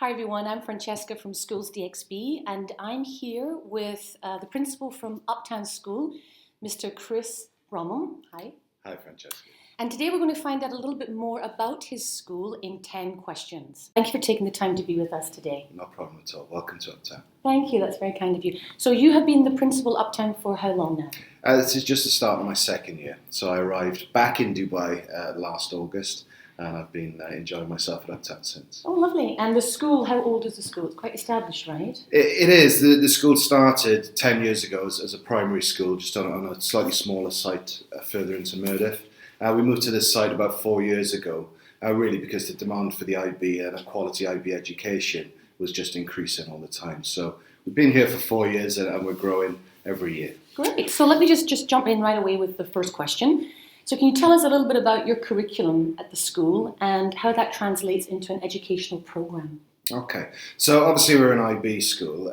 Hi everyone, I'm Francesca from SchoolsDXB and I'm here with the principal from Uptown School, Mr. Chris Bromham. Hi. Hi Francesca. And today we're going to find out a little bit more about his school in 10 questions. Thank you for taking the time to be with us today. No problem at all. Welcome to Uptown. Thank you, that's very kind of you. So you have been the principal Uptown for how long now? This is just the start of my second year. So I arrived back in Dubai last August and I've been enjoying myself at Uptown since. Oh, lovely. And the school, how old is the school? It's quite established, right? It is. The school started 10 years ago as a primary school, just on a slightly smaller site further into Murdiff. We moved to this site about 4 years ago, really because the demand for the IB and a quality IB education was just increasing all the time. So we've been here for 4 years and we're growing every year. Great. So let me just jump in right away with the first question. So can you tell us a little bit about your curriculum at the school and how that translates into an educational program? Okay, so obviously we're an IB school.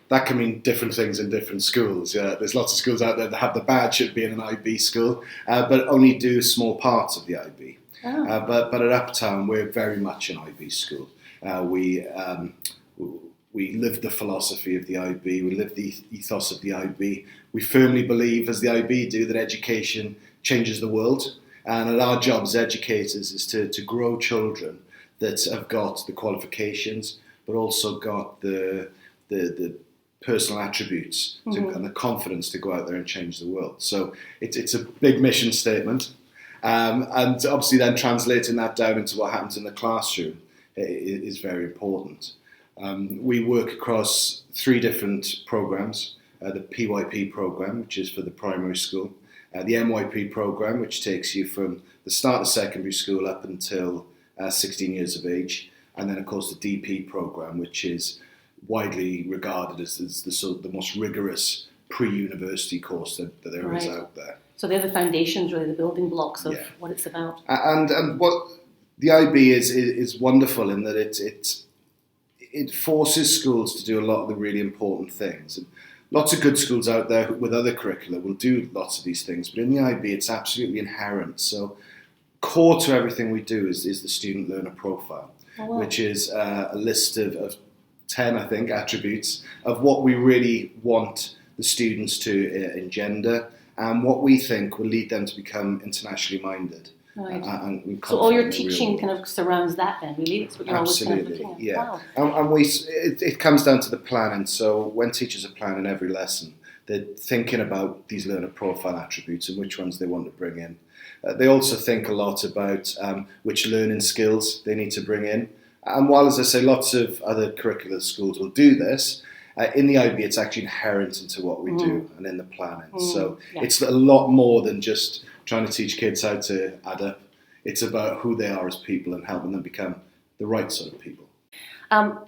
That can mean different things in different schools. There's lots of schools out there that have the badge of being an IB school, but only do small parts of the IB. Oh. But at Uptown, we're very much an IB school. We live the philosophy of the IB, we live the ethos of the IB. We firmly believe, as the IB do, that education changes the world. And our job as educators is to grow children that have got the qualifications, but also got the personal attributes and the confidence to go out there and change the world. So it's a big mission statement. And obviously then translating that down into what happens in the classroom is very important. We work across 3 different programs. The PYP program, which is for the primary school. The MYP program, which takes you from the start of secondary school up until 16 years of age. And then, of course, the DP program, which is widely regarded as the most rigorous pre-university course that there is out there. So they're the foundations, really, the building blocks of what it's about. And what the IB is wonderful in that it forces schools to do a lot of the really important things. And lots of good schools out there with other curricula will do lots of these things, but in the IB it's absolutely inherent. So core to everything we do is the student learner profile, which is a list of 10, I think, attributes of what we really want the students to engender and what we think will lead them to become internationally minded. Right. So all your teaching kind of surrounds that then, really? That's what you're always kind of looking at. Yeah. Wow. And it comes down to the planning. So when teachers are planning every lesson, they're thinking about these learner profile attributes and which ones they want to bring in. They also think a lot about which learning skills they need to bring in. And while, as I say, lots of other curricular schools will do this, in the IB it's actually inherent into what we do and in the planning. So it's a lot more than just trying to teach kids how to add up. It's about who they are as people and helping them become the right sort of people.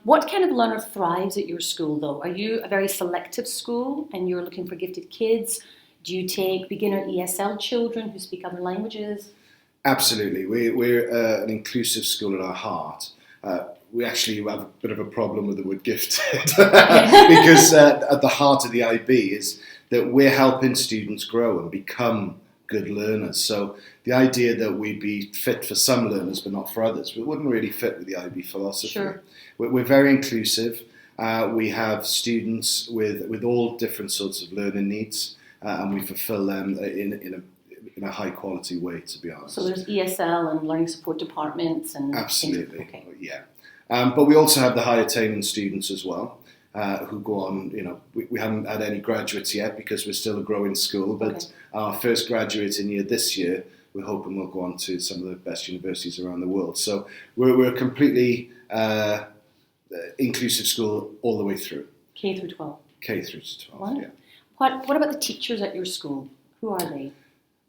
What kind of learner thrives at your school, though? Are you a very selective school and you're looking for gifted kids? Do you take beginner ESL children who speak other languages? Absolutely. We're an inclusive school at our heart. We actually have a bit of a problem with the word gifted because at the heart of the IB is that we're helping students grow and become good learners. So the idea that we'd be fit for some learners but not for others, we wouldn't really fit with the IB philosophy. Sure. We're very inclusive. We have students with all different sorts of learning needs and we fulfill them in a high quality way, to be honest. So there's ESL and learning support departments and absolutely, okay. Yeah. But we also have the high attainment students as well. Who go on, we haven't had any graduates yet because we're still a growing school, but our first graduate in year this year, we're hoping will go on to some of the best universities around the world. So we're a completely inclusive school all the way through. K through 12? K through to 12, Wow. yeah. What about the teachers at your school? Who are they?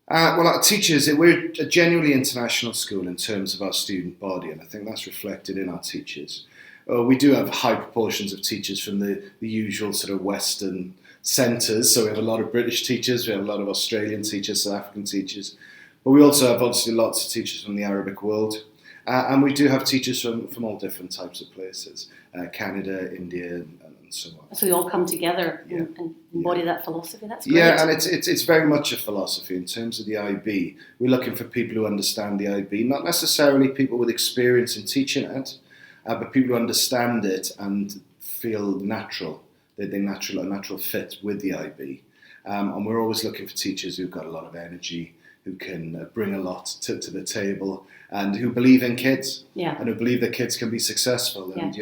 Well, our teachers, we're a genuinely international school in terms of our student body, and I think that's reflected in our teachers. We do have high proportions of teachers from the usual sort of Western centres, so we have a lot of British teachers, we have a lot of Australian teachers, South African teachers, but we also have obviously lots of teachers from the Arabic world, and we do have teachers from all different types of places, Canada, India, and so on. So they all come together and embody that philosophy. That's great. Yeah, and it's very much a philosophy in terms of the IB. We're looking for people who understand the IB, not necessarily people with experience in teaching it, but people who understand it and feel natural, a natural fit with the IB. And we're always looking for teachers who've got a lot of energy, who can bring a lot to the table, and who believe in kids, and who believe that kids can be successful. And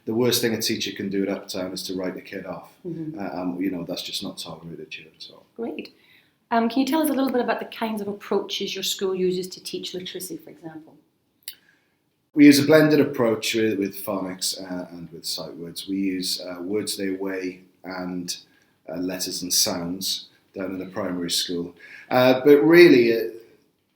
the worst thing a teacher can do at Uptown is to write a kid off. That's just not tolerated here at all. Great. Can you tell us a little bit about the kinds of approaches your school uses to teach literacy, for example? We use a blended approach with phonics and with sight words. We use words their way and letters and sounds down in the primary school. But really,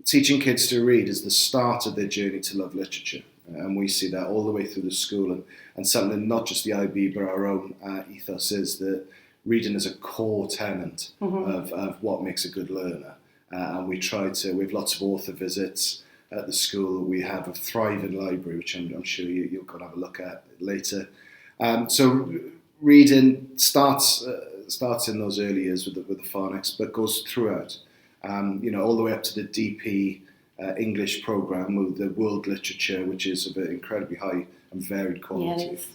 teaching kids to read is the start of their journey to love literature. And we see that all the way through the school. And something not just the IB, but our own ethos is that reading is a core tenet of what makes a good learner. And we have lots of author visits at the school. We have a thriving library, which I'm sure you'll go and have a look at later. So reading starts in those early years with the phonics, but goes throughout. All the way up to the DP English program with the world literature, which is of an incredibly high and varied quality. Yeah, it is.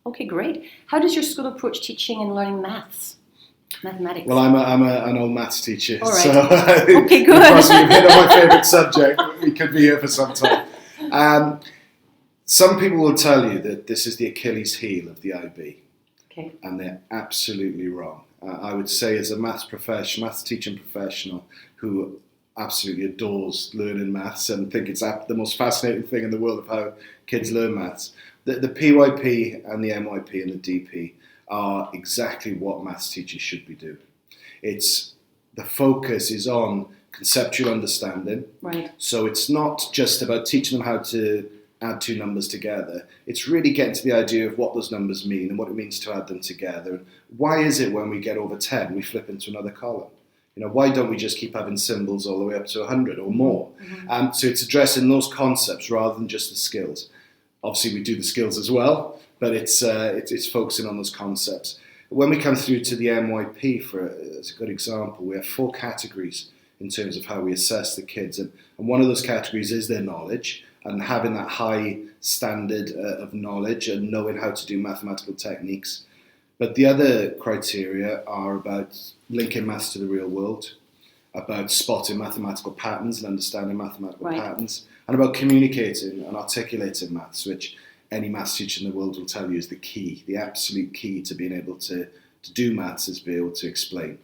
Okay, great. How does your school approach teaching and learning mathematics? Well, I'm an old maths teacher, all right. so okay, good. Because we've hit on my favourite subject, we could be here for some time. Some people will tell you that this is the Achilles heel of the IB. Okay. And they're absolutely wrong. I would say, as a maths teaching professional who absolutely adores learning maths and think it's the most fascinating thing in the world of how kids learn maths, the PYP and the MYP and the DP are exactly what maths teachers should be doing. The focus is on conceptual understanding. Right. So it's not just about teaching them how to add two numbers together. It's really getting to the idea of what those numbers mean and what it means to add them together. Why is it when we get over 10, we flip into another column? Why don't we just keep having symbols all the way up to 100 or more? So it's addressing those concepts rather than just the skills. Obviously, we do the skills as well, but it's focusing on those concepts. When we come through to the MYP, as a good example, we have 4 categories in terms of how we assess the kids. And one of those categories is their knowledge, and having that high standard of knowledge and knowing how to do mathematical techniques. But the other criteria are about linking maths to the real world, about spotting mathematical patterns and understanding mathematical patterns, and about communicating and articulating maths, which any maths teacher in the world will tell you is the key, the absolute key to being able to do maths, is be able to explain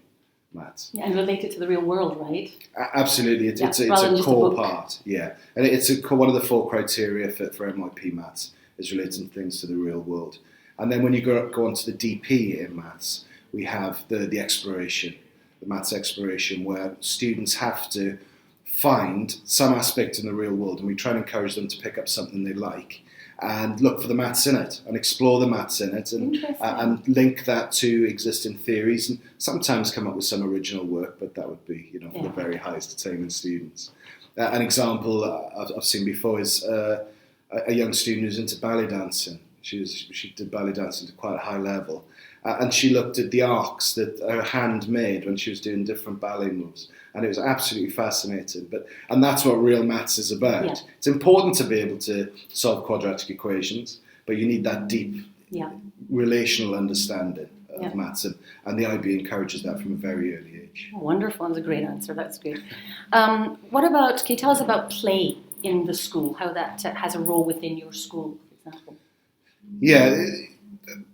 maths. Yeah, and relate it to the real world, right? Absolutely, it's a core part, yeah. And it's one of the 4 criteria for MYP maths is relating things to the real world. And then when you go on to the DP in maths, we have the exploration, the maths exploration, where students have to find some aspect in the real world, and we try and encourage them to pick up something they like and look for the maths in it and explore the maths in it and link that to existing theories and sometimes come up with some original work, but that would be for the very highest attainment students. An example I've seen before is a young student who's into ballet dancing. She did ballet dancing to quite a high level, and she looked at the arcs that her hand made when she was doing different ballet moves, and it was absolutely fascinating. And that's what real maths is about. Yeah. It's important to be able to solve quadratic equations, but you need that deep relational understanding of maths, and the IB encourages that from a very early age. Oh, wonderful, that's a great answer. That's good. Can you tell us about play in the school? How that has a role within your school, for example? Yeah,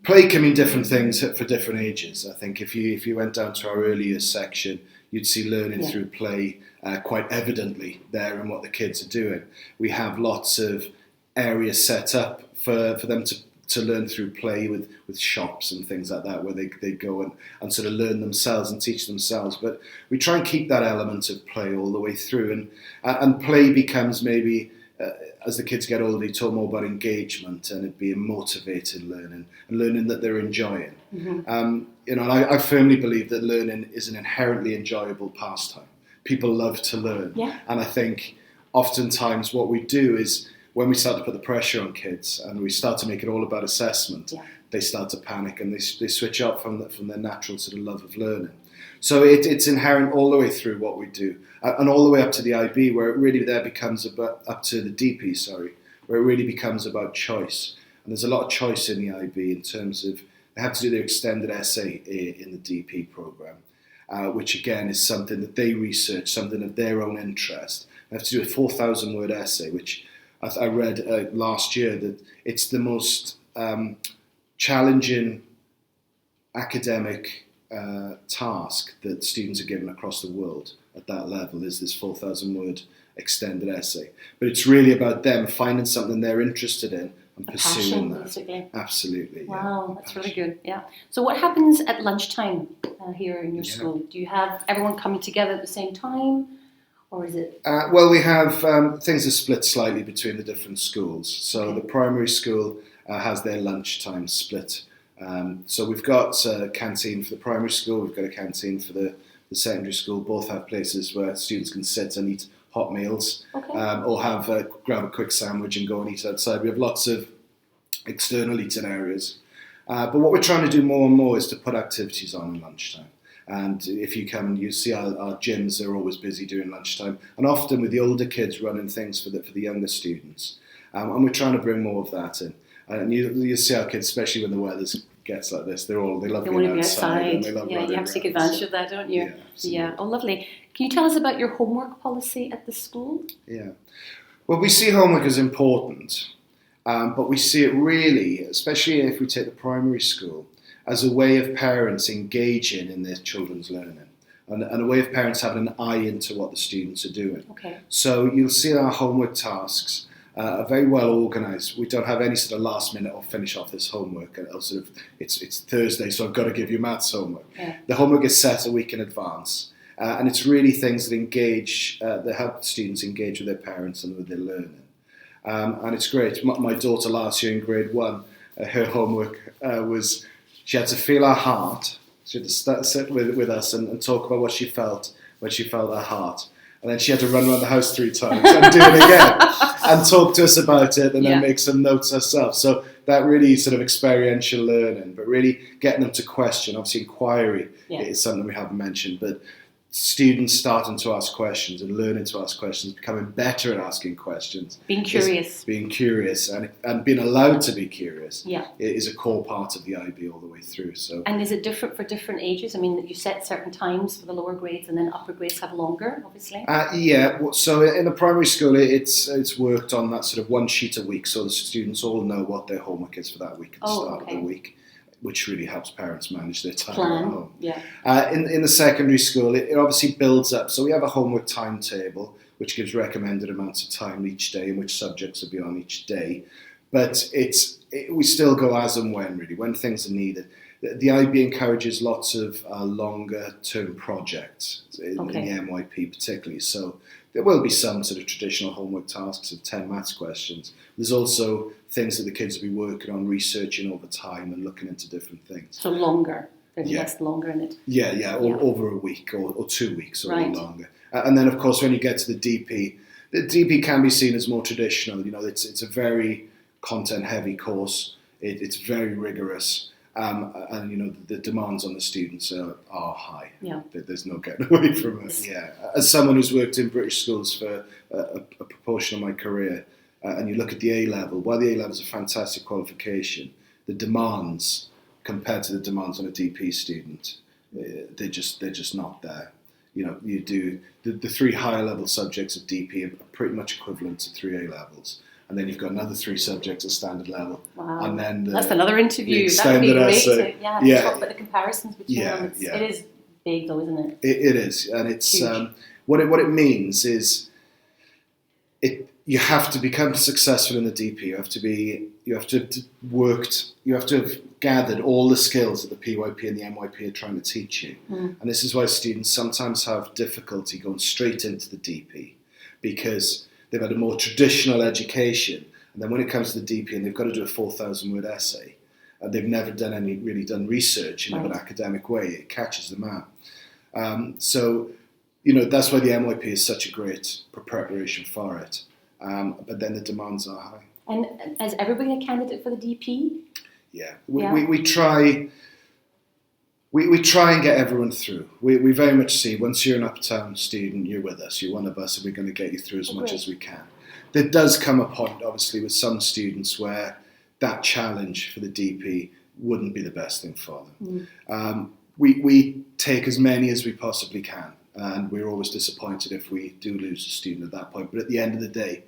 play can mean different things for different ages. I think if you went down to our earlier section, you'd see learning through play quite evidently there in what the kids are doing. We have lots of areas set up for them to learn through play with shops and things like that, where they go and sort of learn themselves and teach themselves. But we try and keep that element of play all the way through, and play becomes maybe as the kids get older, you talk more about engagement and it being motivated learning and learning that they're enjoying. And I firmly believe that learning is an inherently enjoyable pastime. People love to learn, and I think oftentimes what we do is when we start to put the pressure on kids and we start to make it all about assessment, they start to panic and they switch up from their natural sort of love of learning. So it's inherent all the way through what we do, and all the way up to the IB, where it really there becomes up to the DP, where it really becomes about choice. And there's a lot of choice in the IB in terms of they have to do their extended essay in the DP programme, which again is something that they research, something of their own interest. They have to do a 4,000 word essay, which I read last year that it's the most challenging academic task that students are given across the world at that level, is this 4,000 word extended essay. But it's really about them finding something they're interested in and pursuing that. Basically. Absolutely. Wow, yeah. that's really good. Yeah. So what happens at lunchtime here in your school? Do you have everyone coming together at the same time, or is it? Well, we have things are split slightly between the different schools. So the primary school has their lunchtime split. So we've got a canteen for the primary school. We've got a canteen for the secondary school. Both have places where students can sit and eat hot meals, or grab a quick sandwich and go and eat outside. We have lots of external eating areas. But what we're trying to do more and more is to put activities on in lunchtime. And if you come, you see our gyms are always busy during lunchtime, and often with the older kids running things for the younger students. And we're trying to bring more of that in. And you see our kids, especially when the weather gets like this, they love being outside. And they love you have to take advantage of that, don't you? Yeah. Oh, lovely. Can you tell us about your homework policy at the school? Yeah. Well, we see homework as important, but we see it really, especially if we take the primary school, as a way of parents engaging in their children's learning, and a way of parents having an eye into what the students are doing. So you'll see our homework tasks are very well organised. We don't have any sort of last minute or finish off this homework. It's Thursday, so I've got to give you maths homework. The homework is set a week in advance, and it's really things that engage, that help students engage with their parents and with their learning. And it's great. My daughter last year in grade 1, her homework was she had to feel her heart. She had to sit with us and talk about what she felt when she felt her heart. And then she had to run around the house 3 times and do it again and talk to us about it and then make some notes herself. So that really sort of experiential learning, but really getting them to question. Obviously, inquiry is something we haven't mentioned, but students starting to ask questions and learning to ask questions, becoming better at asking questions. Being curious. And being allowed to be curious is a core part of the IB all the way through. So. And is it different for different ages? I mean, you set certain times for the lower grades and then upper grades have longer, obviously? So in the primary school, it's worked on that sort of 1 sheet a week, so the students all know what their homework is for that week at the start of the week, which really helps parents manage their time at home. In the secondary school, it obviously builds up. So we have a homework timetable, which gives recommended amounts of time each day and which subjects will be on each day. But we still go as and when things are needed. The IB encourages lots of longer-term projects in the MYP particularly. So there will be some sort of traditional homework tasks of 10 maths questions. There's also things that the kids will be working on, researching over time and looking into different things. So longer. There's less longer in it. Over a week or 2 weeks or longer. And then, of course, when you get to the DP can be seen as more traditional. You know, it's a very content-heavy course. It's very rigorous. And you know the demands on the students are high. There's no getting away from it. As someone who's worked in British schools for a proportion of my career, and you look at the A level, while the A level is a fantastic qualification, the demands compared to the demands on a DP student, they're just not there. You know, you do the 3 higher level subjects of DP are pretty much equivalent to 3 A levels. And then you've got another 3 subjects at standard level. Wow. And then that's another interview. That would be great to talk about the comparisons between them. It is big though, isn't it? It is. And it's what it means is you have to become successful in the DP. You have to have gathered all the skills that the PYP and the MYP are trying to teach you. And this is why students sometimes have difficulty going straight into the DP, because they've had a more traditional education, and then when it comes to the DP and they've got to do a 4,000 word essay, and they've never done research in an academic way, it catches them out. So, you know, that's why the MYP is such a great preparation for it. But then the demands are high. And is everybody a candidate for the DP? We try. We try and get everyone through. We very much see, once you're an Uptown student, you're with us, you're one of us, and we're going to get you through as much as we can. There does come a point, obviously, with some students where that challenge for the DP wouldn't be the best thing for them. We take as many as we possibly can, and we're always disappointed if we do lose a student at that point. But at the end of the day,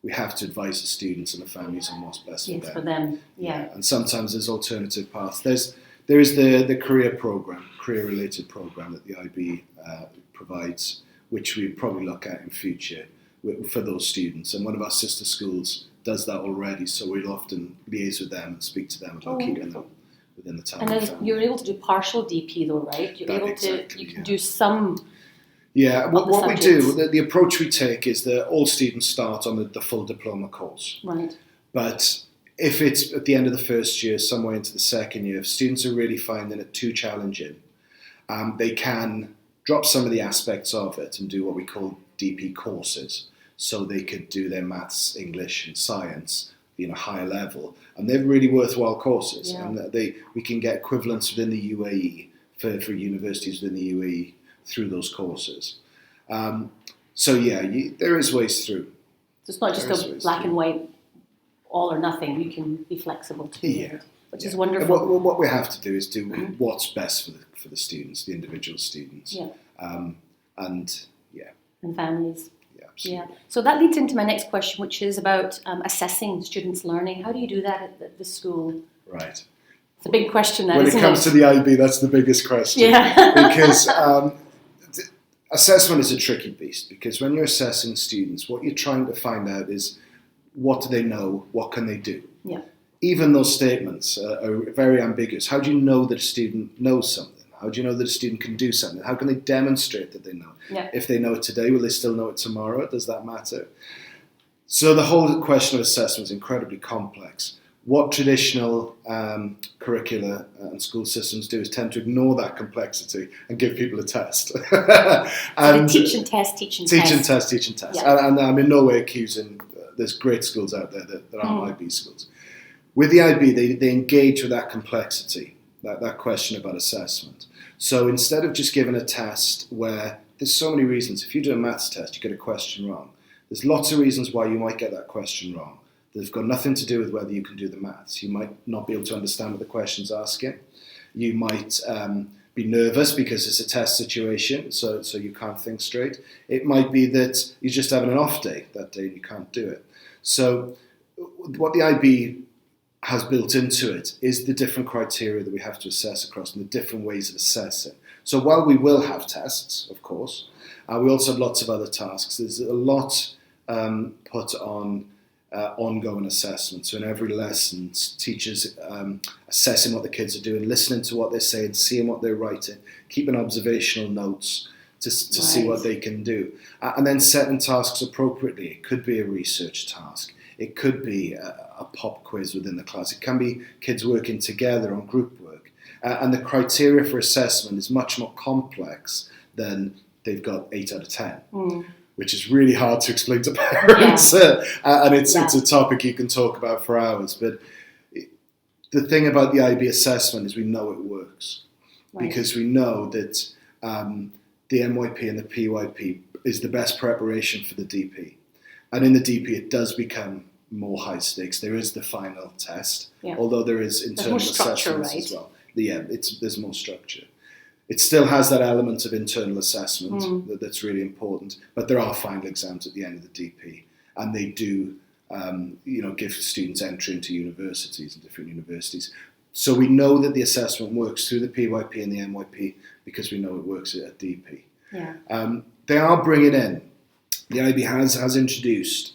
we have to advise the students and the families on what's best for them. Yeah. And sometimes there's alternative paths. There is the career-related program that the IB provides, which we probably look at in future for those students. And one of our sister schools does that already, so we'll often liaise with them and speak to them about keeping them within the time. And then you're able to do partial DP though, right? You're able to, you can do some. Yeah, what we do, the approach we take is that all students start on the full diploma course. Right. But if it's at the end of the first year, somewhere into the second year, if students are really finding it too challenging, they can drop some of the aspects of it and do what we call DP courses. So they could do their maths, English and science, higher level. And they're really worthwhile courses. Yeah. And we can get equivalents within the UAE for universities within the UAE through those courses. There is ways through. So it's not just a black and white, all or nothing. You can be flexible too, which is wonderful. What we have to do is do what's best for the students, the individual students. Yeah. And families. Yeah, absolutely. Yeah. So that leads into my next question, which is about assessing students' learning. How do you do that at the school? Right. It's a big question, that, when isn't it comes to the IB, that's the biggest question. Yeah. Because assessment is a tricky beast, because when you're assessing students, what you're trying to find out is what do they know, what can they do? Yeah. Even those statements are very ambiguous. How do you know that a student knows something? How do you know that a student can do something? How can they demonstrate that they know? Yeah. If they know it today, will they still know it tomorrow? Does that matter? So the whole question of assessment is incredibly complex. What traditional curricula and school systems do is tend to ignore that complexity and give people a test. And teach and test. Yeah. And I'm in no way accusing, there's great schools out there that aren't IB schools. With the IB, they engage with that complexity, that question about assessment. So instead of just giving a test where there's so many reasons, if you do a maths test, you get a question wrong. There's lots of reasons why you might get that question wrong. They've got nothing to do with whether you can do the maths. You might not be able to understand what the question's asking. You might be nervous because it's a test situation, so you can't think straight. It might be that you're just having an off day that day and you can't do it. So what the IB has built into it is the different criteria that we have to assess across and the different ways of assessing. So while we will have tests, of course, we also have lots of other tasks. There's a lot put on ongoing assessment. So in every lesson, teachers assessing what the kids are doing, listening to what they're saying, seeing what they're writing, keeping observational notes to see what they can do. And then setting tasks appropriately. It could be a research task. It could be a pop quiz within the class. It can be kids working together on group work. And the criteria for assessment is much more complex than they've got 8 out of 10, which is really hard to explain to parents. Yeah. And it's a topic you can talk about for hours. But the thing about the IB assessment is we know it works. Right. Because we know that the MYP and the PYP is the best preparation for the DP. And in the DP, it does become more high stakes. There is the final test, although there is internal assessments as well. Yeah, there's more structure. It still has that element of internal assessment that's really important, but there are final exams at the end of the DP, and they do, give students entry into universities and different universities. So we know that the assessment works through the PYP and the MYP because we know it works at DP. Yeah. They are bringing in. The IB has introduced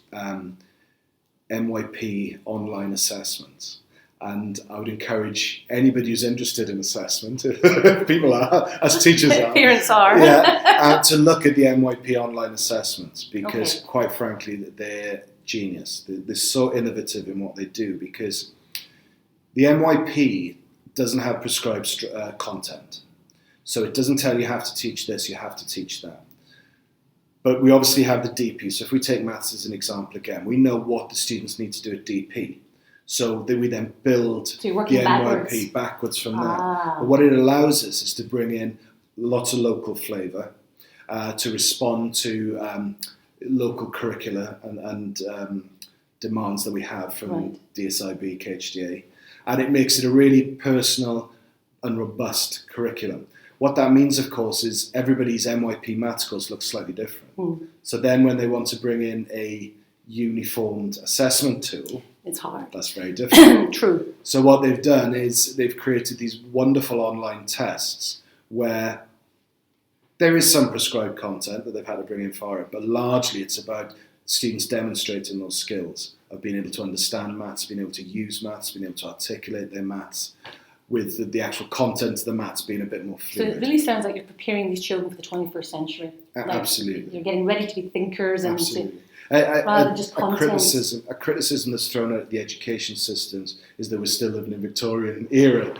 MYP online assessments, and I would encourage anybody who's interested in assessment, if people are, as teachers are, parents are, to look at the MYP online assessments because, quite frankly, they're genius. They're so innovative in what they do because the MYP doesn't have prescribed content, so it doesn't tell you have to teach this, you have to teach that. But we obviously have the DP. So if we take maths as an example again, we know what the students need to do at DP. So we then build the MYP backwards from that. But what it allows us is to bring in lots of local flavour, to respond to local curricula and demands that we have from Right. DSIB, KHDA, and it makes it a really personal and robust curriculum. What that means, of course, is everybody's MYP maths course looks slightly different. So then when they want to bring in a uniformed assessment tool, It's hard. that's very different. True. So what they've done is they've created these wonderful online tests where there is some prescribed content that they've had to bring in for it, but largely it's about students demonstrating those skills of being able to understand maths, being able to use maths, being able to articulate their maths, with the actual content of the maths being a bit more So fluid. it really sounds like you're preparing these children for the 21st century. Absolutely. You're getting ready to be thinkers and Absolutely. rather than just content. A criticism that's thrown at the education systems is that we're still living in Victorian era,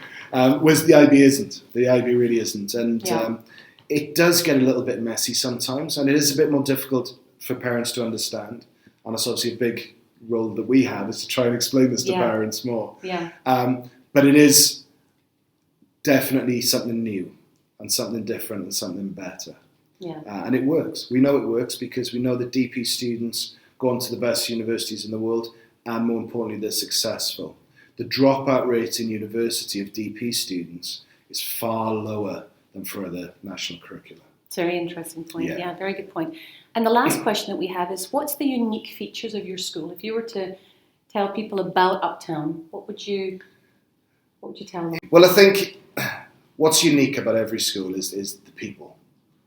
whereas the IB isn't. The IB really isn't. And it does get a little bit messy sometimes, and it is a bit more difficult for parents to understand. And it's obviously a big role that we have is to try and explain this to parents more. Yeah. But it is definitely something new and something different and something better. Yeah. And it works. We know it works because we know that DP students go on to the best universities in the world, and more importantly, they're successful. The dropout rate in university of DP students is far lower than for other national curricula. It's a very interesting point. Yeah. Yeah, very good point. And the last question that we have is, what's the unique features of your school? If you were to tell people about Uptown, what would you tell them? Well, I think what's unique about every school is the people.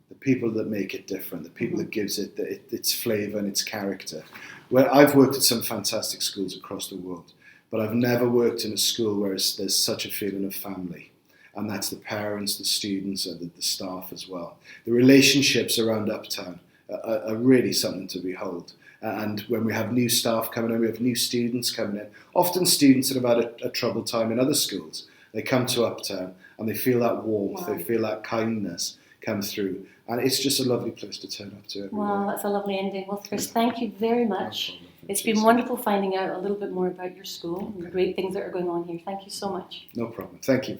The people that make it different, the people that gives it its flavour and its character. Where I've worked at some fantastic schools across the world, but I've never worked in a school where there's such a feeling of family. And that's the parents, the students, and the staff as well. The relationships around Uptown are really something to behold. And when we have new staff coming in, we have new students coming in, often students that have had a troubled time in other schools. They come to Uptown and they feel that warmth, they feel that kindness come through. And it's just a lovely place to turn up to every day. That's a lovely ending. Well, Chris, thank you very much. It's been wonderful finding out a little bit more about your school and the great things that are going on here. Thank you so much. No problem. Thank you.